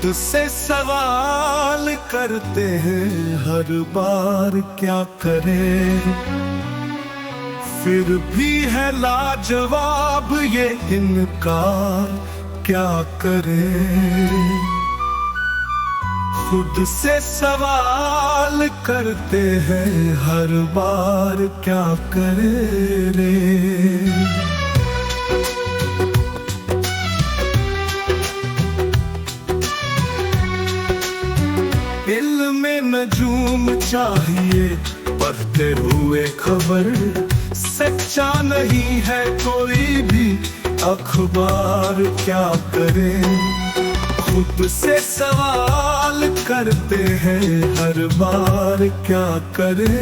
खुद से सवाल करते हैं हर बार क्या करें, फिर भी है लाजवाब ये इनकार क्या करें। खुद से सवाल करते हैं हर बार क्या करें रे। इल्म नजूम चाहिए पढ़ते हुए खबर, सच्चा नहीं है कोई भी अखबार क्या करें। खुद से सवाल करते हैं हर बार क्या करें।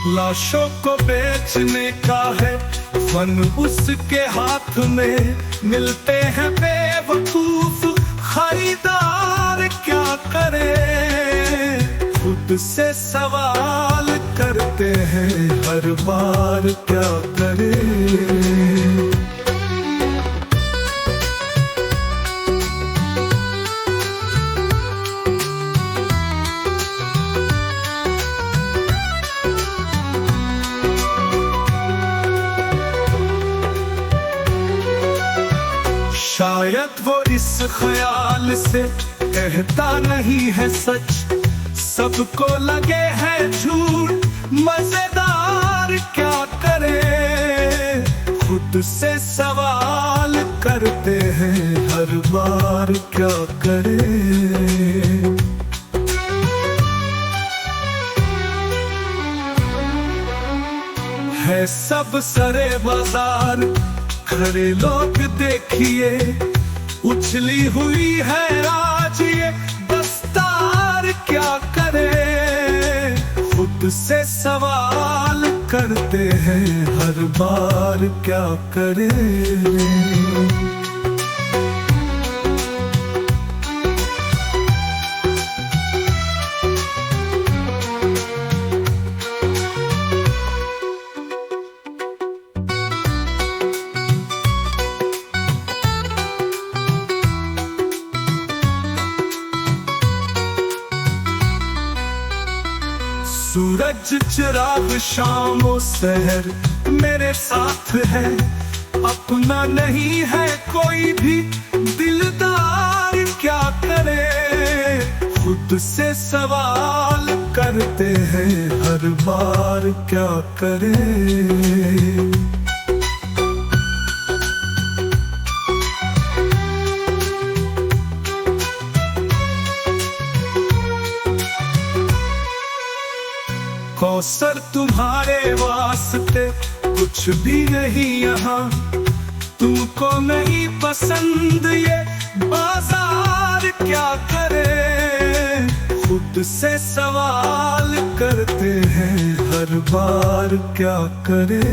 लाशों को बेचने का है फन उसके हाथ में, मिलते हैं बेवकूफ खरीदार क्या करें। खुद से सवाल करते हैं हर बार क्या करें। शायद वो इस ख्याल से कहता नहीं है सच, सबको लगे है झूठ मजेदार क्या करे। खुद से सवाल करते हैं हर बार क्या करे। है सब सरे बाजार खड़े लोग देखिए, उछली हुई है आज ये दस्तार क्या करे। खुद से सवाल करते हैं हर बार क्या करे। सूरज चिराग शामो सहर मेरे साथ है, अपना नहीं है कोई भी दिलदार क्या करे। खुद से सवाल करते हैं हर बार क्या करे। कौसर तुम्हारे वास्ते कुछ भी नहीं यहाँ, तुमको नहीं पसंद ये बाजार क्या करे। खुद से सवाल करते हैं हर बार क्या करे।